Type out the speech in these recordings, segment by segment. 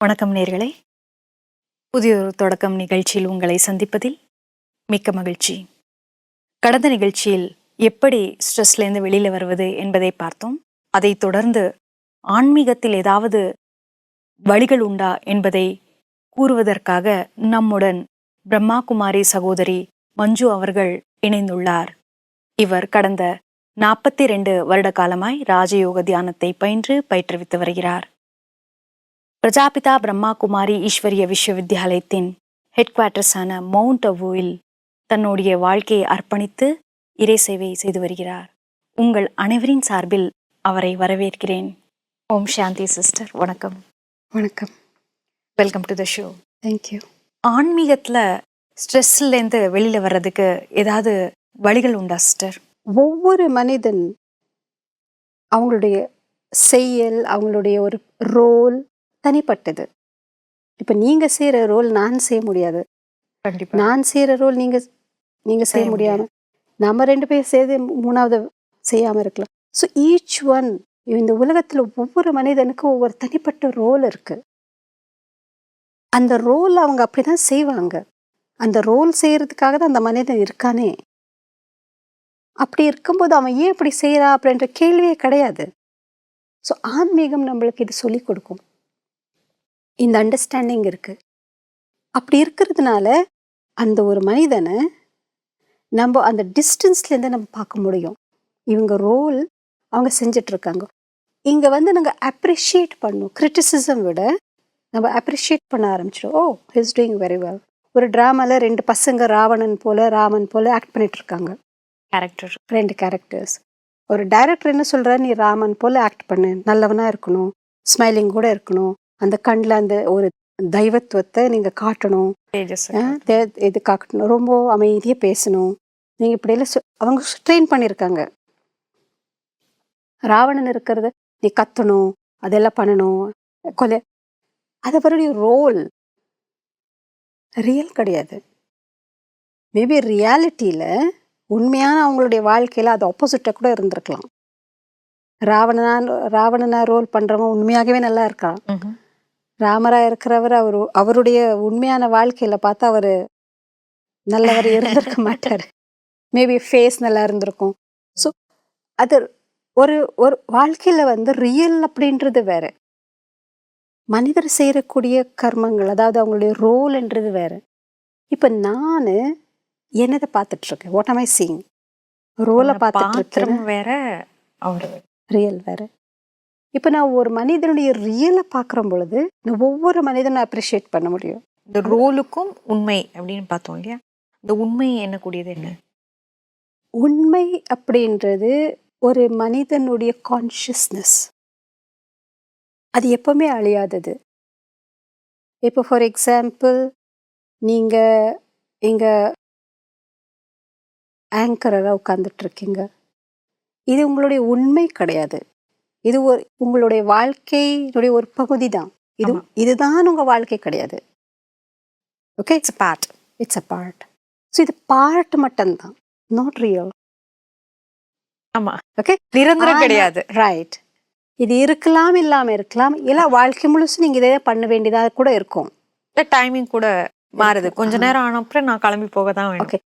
வணக்கம் நேர்களே, புதிய ஒரு தொடக்கம் நிகழ்ச்சியில் உங்களை சந்திப்பதில் மிக்க மகிழ்ச்சி. கடந்த நிகழ்ச்சியில் எப்படி ஸ்ட்ரெஸ்லேருந்து வெளியில் வருவது என்பதை பார்த்தோம். அதை தொடர்ந்து ஆன்மீகத்தில் ஏதாவது வழிகள் உண்டா என்பதை கூறுவதற்காக நம்முடன் பிரம்மா குமாரி சகோதரி மஞ்சு அவர்கள் இணைந்துள்ளார். இவர் கடந்த 42 வருட காலமாய் ராஜயோக தியானத்தை பயிற்றுவித்து வருகிறார். பிரஜாபிதா பிரம்மா குமாரி ஈஸ்வரிய விஸ்வவித்யாலயத்தின் ஹெட் குவார்ட்டர்ஸான மவுண்ட் அபுவில் தன்னுடைய வாழ்க்கையை அர்ப்பணித்து இறை சேவை செய்து வருகிறார். உங்கள் அனைவரின் சார்பில் அவரை வரவேற்கிறேன். ஓம் சாந்தி சிஸ்டர். வணக்கம். வணக்கம். Welcome to the show. Thank you. ஆன்மீகத்தில் ஸ்ட்ரெஸ்லேருந்து வெளியில் வர்றதுக்கு ஏதாவது வழிகள் உண்டா சிஸ்டர்? ஒவ்வொரு மனிதன் அவங்களுடைய செயல், அவங்களுடைய ஒரு ரோல் தனிப்பட்டது. இப்போ நீங்கள் செய்கிற ரோல் நான் செய்ய முடியாது. கண்டிப்பாக. நான் செய்கிற ரோல் நீங்கள் செய்ய முடியாமல், நம்ம 2 பேர் சேர்ந்து 3வது செய்யாமல் இருக்கலாம். ஸோ ஈச் ஒன், இந்த உலகத்தில் ஒவ்வொரு மனிதனுக்கும் ஒவ்வொரு தனிப்பட்ட ரோல் இருக்குது. அந்த ரோல் அவங்க அப்படி தான் செய்வாங்க. அந்த ரோல் செய்கிறதுக்காக தான் அந்த மனிதன் இருக்கானே. அப்படி இருக்கும்போது அவன் ஏன் இப்படி செய்கிறான் அப்படின்ற கேள்வியே கிடையாது. ஸோ ஆன்மீகம் நம்மளுக்கு இது சொல்லி கொடுக்கும். இந்த அண்டர்ஸ்டாண்டிங் இருக்குது. அப்படி இருக்கிறதுனால அந்த ஒரு மனிதனை நம்ம அந்த டிஸ்டன்ஸ்லேருந்து நம்ம பார்க்க முடியும். இவங்க ரோல் அவங்க செஞ்சிட்ருக்காங்க. இங்கே நாங்கள் அப்ரிஷியேட் பண்ணணும். கிரிட்டிசிசம் விட நம்ம அப்ரிஷியேட் பண்ண ஆரம்பிச்சிடும். ஓ, ஹிஸ் டூயிங் வெரி வெல். ஒரு ட்ராமாவில் 2 பசங்க ராவணன் போல் ராமன் போல் ஆக்ட் பண்ணிகிட்ருக்காங்க. Character, 2 characters. ஒரு டைரக்டர் என்ன சொல்கிறார், நீ ராமன் போல் ஆக்ட் பண்ணு, நல்லவனாக இருக்கணும், ஸ்மைலிங் கூட இருக்கணும், அந்த கண்ணில் அந்த ஒரு தெய்வத்துவத்தை நீங்கள் காட்டணும், இது காட்டணும், ரொம்ப அமைதியாக பேசணும், நீங்கள் இப்படியெல்லாம் அவங்க ட்ரெயின் பண்ணியிருக்காங்க. ராவணன் இருக்கிறத நீ கத்தணும், அதெல்லாம் பண்ணணும், கொலை. அது அவருடைய ரோல், ரியல் கிடையாது. மேபி ரியாலிட்டியில் உண்மையான அவங்களுடைய வாழ்க்கையில் அது ஆப்போசிட்டாக கூட இருந்திருக்கலாம். ராவணனா ரோல் பண்ணுறவன் உண்மையாகவே நல்லா இருக்கான். ராமராக இருக்கிறவர் அவருடைய உண்மையான வாழ்க்கையில் பார்த்தா அவர் நல்லவர் இருந்திருக்க மாட்டார். மேபி ஃபேஸ் நல்லா இருந்திருக்கும். ஸோ அது ஒரு ஒரு வாழ்க்கையில் ரியல் அப்படின்றது வேற, மனிதர் செய்யக்கூடிய கர்மங்கள், அதாவது அவங்களுடைய ரோல்ன்றது வேற. இப்போ நான் என்னதை பார்த்துட்ருக்கேன், வாட் ஆம் ஐ சீயிங், ரோலை பார்த்துட்ருக்கேன் வேற, அவர் ரியல் வேற. இப்போ நான் ஒரு மனிதனுடைய ரியலை பார்க்குற பொழுது நான் ஒவ்வொரு மனிதனை அப்ரிஷியேட் பண்ண முடியும். இந்த ரோலுக்கும் உண்மை அப்படின்னு பார்த்தோம் இல்லையா? இந்த உண்மை என்னக்கூடியது என்ன? உண்மை அப்படின்றது ஒரு மனிதனுடைய கான்ஷியஸ்னஸ். அது எப்பவுமே அழியாதது. இப்போ ஃபார் எக்ஸாம்பிள், நீங்கள் இங்கே ஆங்கராக உட்காந்துட்ருக்கீங்க. இது உங்களுடைய உண்மை கிடையாது. இது உங்களுடைய வாழ்க்கையினுடைய ஒரு பகுதி தான். இதுதான் உங்கள் வாழ்க்கை கிடையாது. Okay, it's a part. So இது பார்ட் மட்டும்தான், நாட் ரியல். ஆமாம், ஓகே, நிரந்தரம் கிடையாது. ரைட். இது இருக்கலாம், இல்லாமல் இருக்கலாம், இல்லை வாழ்க்கை முழுசும் நீங்கள் இதே பண்ண வேண்டியதாக கூட இருக்கும். டைமிங் கூட மாறுது. கொஞ்ச நேரம் ஆன அப்புறம் நான் கிளம்பி போக தான் வேணும். ஓகே,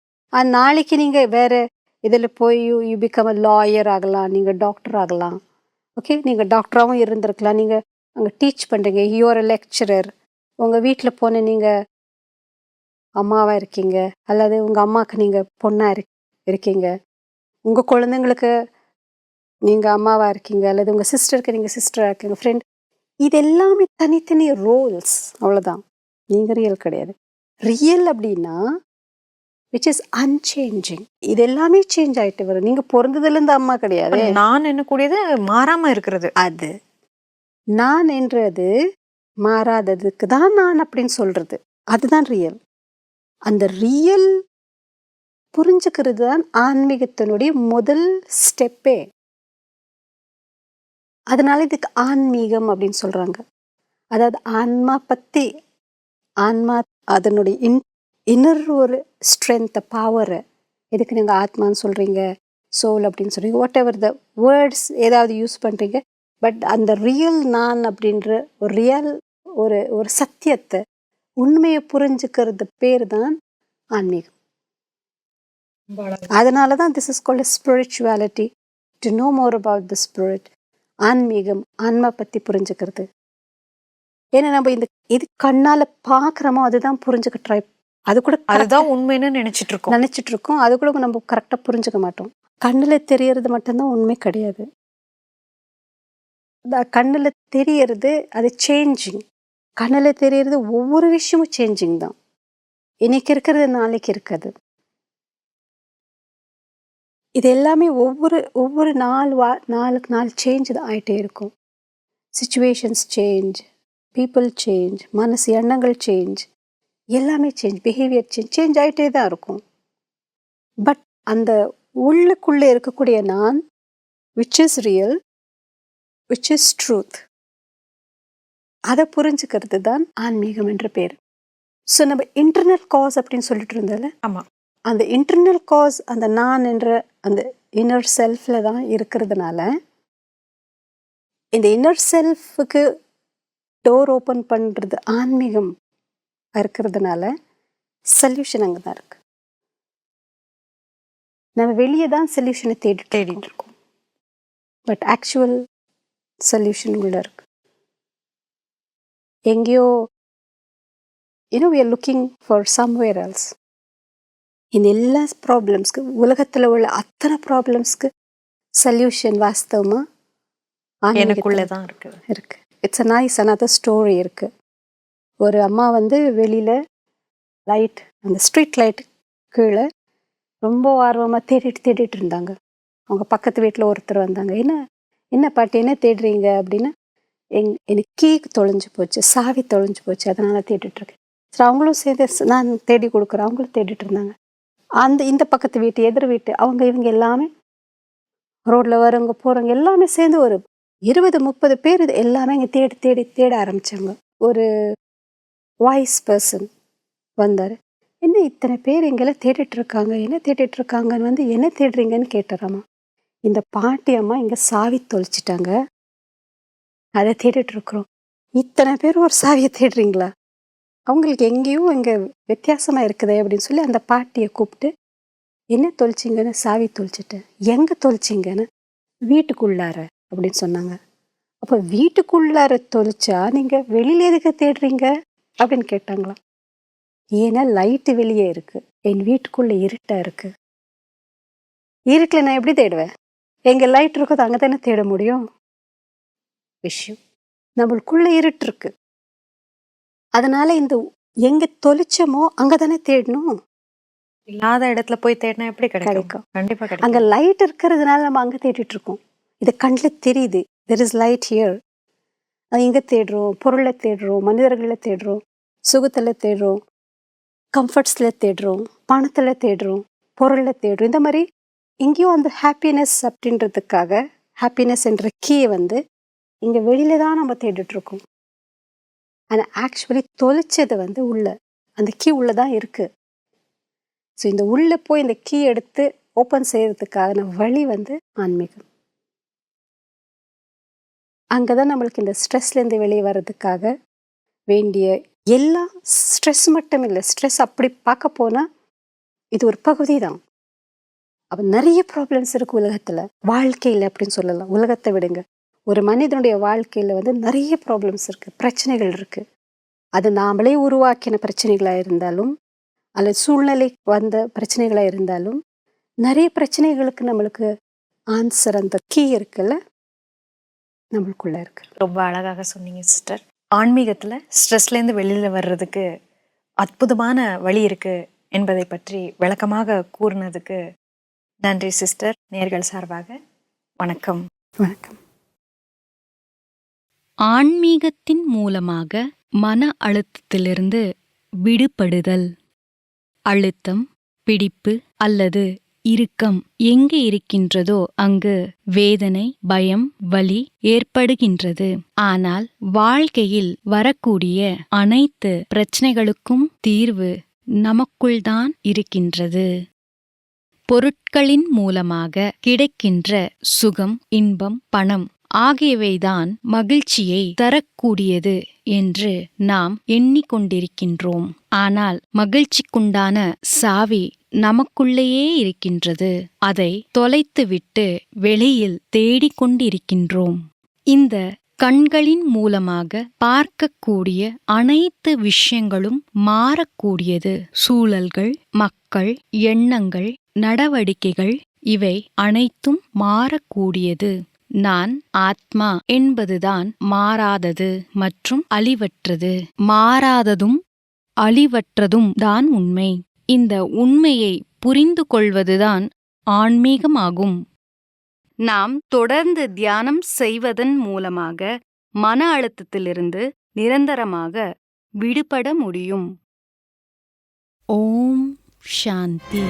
நாளைக்கு நீங்கள் வேறு இதில் போய் யூ பிகம் அ லாயர் ஆகலாம், நீங்கள் டாக்டர் ஆகலாம். ஓகே, நீங்கள் டாக்டராகவும் இருந்திருக்கலாம், நீங்கள் அங்கே டீச் பண்ணுறீங்க, யூஆர் அ லெக்சரர். உங்கள் வீட்டில் போன நீங்கள் அம்மாவாக இருக்கீங்க, அல்லது உங்கள் அம்மாவுக்கு நீங்கள் பொண்ணாக இருக்கீங்க, உங்கள் குழந்தைங்களுக்கு நீங்கள் அம்மாவாக இருக்கீங்க, அல்லது உங்கள் சிஸ்டருக்கு நீங்கள் சிஸ்டராக இருக்கீங்க, ஃப்ரெண்ட். இது எல்லாமே தனித்தனி ரோல்ஸ், அவ்வளோதான். நீங்கள் ரியல் கிடையாது. ரியல் அப்படின்னா விச் இஸ் அன்சேஞ்சிங். இது எல்லாமே சேஞ்ச் ஆகிட்டு வரும். நீங்கள் பிறந்ததுலேருந்து அம்மா கிடையாது. நான் என்னக்கூடியது மாறாமல் இருக்கிறது. அது நான் என்றது மாறாததுக்கு தான் நான் அப்படின்னு சொல்கிறது, அதுதான் ரியல். அந்த ரியல் புரிஞ்சுக்கிறது தான் ஆன்மீகத்தினுடைய முதல் ஸ்டெப்பே. அதனால இதுக்கு ஆன்மீகம் அப்படின்னு சொல்கிறாங்க. அதாவது ஆன்மா பற்றி, ஆன்மா அதனுடைய இன்னொரு ஒரு ஸ்ட்ரென்த்தை, பவரை. எதுக்கு நீங்கள் ஆத்மான்னு சொல்கிறீங்க, சோல் அப்படின்னு சொல்கிறீங்க, வாட் எவர் த வேர்ட்ஸ் ஏதாவது யூஸ் பண்ணுறீங்க. பட் அந்த ரியல் நான் அப்படின்ற ஒரு ரியல் ஒரு ஒரு சத்தியத்தை, உண்மையை புரிஞ்சுக்கிறது பேர் தான் ஆன்மீகம். அதனால தான் this is called spirituality, to know more about the spirit. ஆன்மீகம், ஆன்மா பற்றி புரிஞ்சுக்கிறது. ஏன்னா நம்ம இது கண்ணால் பார்க்குறோமோ அதுதான் புரிஞ்சுக்க ட்ரை, அது கூட அதுதான் உண்மைன்னு நினைச்சிட்டு இருக்கோம். அது கூட நம்ம கரெக்டாக புரிஞ்சுக்க மாட்டோம். கண்ணில் தெரியறது மட்டும்தான் உண்மை கிடையாது. கண்ணில் தெரியறது அது சேஞ்சிங். கண்ணில் தெரியறது ஒவ்வொரு விஷயமும் சேஞ்சிங் தான். இன்னைக்கு இருக்கிறது நாளைக்கு இருக்காது. இது எல்லாமே ஒவ்வொரு நாளுக்கு நாள் சேஞ்ச் ஆகிட்டே இருக்கும். சிச்சுவேஷன்ஸ் சேஞ்ச், பீப்புள் சேஞ்ச், மனசு எண்ணங்கள் சேஞ்ச், எல்லாமே சேஞ்ச், பிஹேவியர் சேஞ்ச் ஆகிட்டே தான் இருக்கும். பட் அந்த உள்ளுக்குள்ளே இருக்கக்கூடிய நான், which is real, which is truth, அதை புரிஞ்சுக்கிறது தான் ஆன்மீகம் என்ற பேர். ஸோ நம்ம இன்டர்னல் காஸ் அப்படின்னு சொல்லிட்டு இருந்தால, ஆமாம், அந்த இன்டர்னல் காஸ் அந்த நான் என்ற அந்த இன்னர் செல்ஃபில் தான் இருக்கிறதுனால, இந்த இன்னர் செல்ஃபுக்கு டோர் ஓப்பன் பண்ணுறது ஆன்மீகம் இருக்கிறதுனால சொல்யூஷன் அங்கே தான் இருக்கு. நம்ம வெளியே தான் சொல்யூஷனை தேடிட்டு இருக்கோம். பட் ஆக்சுவல் சொல்யூஷன் உள்ள இருக்கு. எங்கேயோ we are looking for somewhere else. இந்த எல்லா ப்ராப்ளம்ஸ்க்கு, உலகத்தில் உள்ள அத்தனை ப்ராப்ளம்ஸ்க்கு சொல்யூஷன் வாஸ்தவமா எனக்குள்ளே தான் இருக்கு. It's a nice another story இருக்கு. ஒரு அம்மா வெளியில் லைட், அந்த ஸ்ட்ரீட் லைட் கீழே ரொம்ப ஆர்வமாக தேடிட்டு இருந்தாங்க. அவங்க பக்கத்து வீட்டில் ஒருத்தர் வந்தாங்க. என்ன பாட்டி என்ன தேடுறீங்க அப்படின்னு. எனக்கு கீ தொலைஞ்சு போச்சு, சாவி தொலைஞ்சு போச்சு, அதனால் தேடிட்டுருக்கேன். சரி, அவங்களும் சேர்ந்து நான் தேடி கொடுக்குறேன். அவங்களும் தேடிட்டு இருந்தாங்க. இந்த பக்கத்து வீட்டு, எதிர் வீட்டு, இவங்க எல்லாமே ரோட்டில் வரவங்க போகிறவங்க எல்லாமே சேர்ந்து ஒரு 20-30 பேர் இது எல்லாமே இங்கே தேட ஆரம்பித்தாங்க. ஒரு வாய்ஸ் பர்சன் வந்தார். என்ன இத்தனை பேர் இங்கெல்லாம் தேடிட்டுருக்காங்க, என்ன தேடிட்டுருக்காங்கன்னு என்ன தேடுறீங்கன்னு கேட்டுறாமா. இந்த பாட்டி அம்மா இங்கே சாவி தொலைச்சிட்டாங்க, அதை தேடிட்டுருக்குறோம். இத்தனை பேர் ஒரு சாவியை தேடுறீங்களா? அவங்களுக்கு எங்கேயோ இங்கே வித்தியாசமாக இருக்குதே அப்படின்னு சொல்லி அந்த பாட்டியை கூப்பிட்டு, என்ன தொலைச்சிங்கன்னு. சாவி தொலைச்சிட்டேன். எங்கே தொலைச்சிங்கன்னு? வீட்டுக்குள்ளார அப்படின்னு சொன்னாங்க. அப்போ வீட்டுக்குள்ளார தொலைச்சா நீங்கள் வெளியில் எதுக்கு தேடுறீங்க அப்படின்னு கேட்டாங்களாம். ஏன்னா லைட்டு வெளியே இருக்குது, என் வீட்டுக்குள்ளே இருட்டாக இருக்குது. இருட்டில் நான் எப்படி தேடுவேன்? எங்கே லைட் இருக்கோ அங்கே தானே தேட முடியும். விஷயம் நம்மளுக்குள்ளே இருட்டு இருக்கு. அதனால இந்த எங்கே தொலைச்சமோ அங்கே தானே தேடணும். இல்லாத இடத்துல போய் தேடினா எப்படி கிடைக்கும்? கண்டிப்பாக கிடைக்கும். அங்கே லைட் இருக்கிறதுனால நம்ம அங்கே தேடிட்டு இருக்கோம். இது கண்ணில் தெரியுது, தெர் இஸ் லைட் ஹியர். எங்கே தேடுறோம்? பொருளை தேடுறோம், மனிதர்களை தேடுறோம், சுகத்தில் தேடுறோம், கம்ஃபர்ட்ஸில் தேடுறோம், பணத்தில் தேடுறோம், பொருளில் தேடுறோம். இந்த மாதிரி எங்கேயோ அந்த ஹாப்பினஸ் அப்படின்றதுக்காக, ஹாப்பினஸ் என்ற கீயை இங்கே வெளியில தான் நம்ம தேடிட்டுருக்கோம். ஆனால் ஆக்சுவலி தொலைச்சது உள்ள, அந்த கீ உள்ளே தான் இருக்குது. ஸோ இந்த உள்ளே போய் இந்த கீ எடுத்து ஓப்பன் செய்கிறதுக்கான வழி ஆன்மீகம். அங்கே தான் நம்மளுக்கு இந்த ஸ்ட்ரெஸ்லேருந்து வெளியே வர்றதுக்காக வேண்டிய எல்லா, ஸ்ட்ரெஸ் மட்டும் இல்லை, ஸ்ட்ரெஸ் அப்படி பார்க்க போனால் இது ஒரு பகுதி தான். அப்போ நிறைய ப்ராப்ளம்ஸ் இருக்குது உலகத்தில், வாழ்க்கையில் அப்படின்னு சொல்லலாம். உலகத்தை விடுங்க, ஒரு மனிதனுடைய வாழ்க்கையில் நிறைய ப்ராப்ளம்ஸ் இருக்குது, பிரச்சனைகள் இருக்குது. அது நாமளே உருவாக்கின பிரச்சனைகளாக இருந்தாலும், அல்லது சூழ்நிலை வந்த பிரச்சனைகளாக இருந்தாலும், நிறைய பிரச்சனைகளுக்கு நம்மளுக்கு ஆன்சர் அந்த கீ இருக்குல்ல, நம்மளுக்குள்ள இருக்கு. ரொம்ப அழகாக சொன்னீங்க சிஸ்டர். ஆன்மீகத்தில் ஸ்ட்ரெஸ்லேருந்து வெளியில் வர்றதுக்கு அற்புதமான வழி இருக்குது என்பதை பற்றி விளக்கமாக கூறினதுக்கு நன்றி சிஸ்டர். நேயர்கள் சார்பாக வணக்கம். வணக்கம். ஆன்மீகத்தின் மூலமாக மன அழுத்தத்திலிருந்து விடுபடுதல். அழுத்தம், பிடிப்பு அல்லது இறுக்கம் எங்கு இருக்கின்றதோ அங்கு வேதனை, பயம், வலி ஏற்படுகின்றது. ஆனால் வாழ்க்கையில் வரக்கூடிய அனைத்து பிரச்சனைகளுக்கும் தீர்வு நமக்குள்தான் இருக்கின்றது. பொருட்களின் மூலமாக கிடைக்கின்ற சுகம், இன்பம், பணம் ஆகியவைதான் மகிழ்ச்சியை தரக்கூடியது என்று நாம் எண்ணிக்கொண்டிருக்கின்றோம். ஆனால் மகிழ்ச்சிக்குண்டான சாவி நமக்குள்ளேயே இருக்கின்றது. அதை தொலைத்துவிட்டு வெளியில் தேடிக்கொண்டிருக்கின்றோம். இந்த கண்களின் மூலமாக பார்க்கக்கூடிய அனைத்து விஷயங்களும் மாறக்கூடியது. சூழல்கள், மக்கள், எண்ணங்கள், நடவடிக்கைகள் இவை அனைத்தும் மாறக்கூடியது. நான் ஆத்மா என்பதுதான் மாறாதது மற்றும் அழிவற்றது. மாறாததும் அழிவற்றதும் தான் உண்மை. இந்த உண்மையை புரிந்து கொள்வதுதான் ஆன்மீகமாகும். நாம் தொடர்ந்து தியானம் செய்வதன் மூலமாக மன அழுத்தத்திலிருந்து நிரந்தரமாக விடுபட முடியும். ஓம் சாந்தி.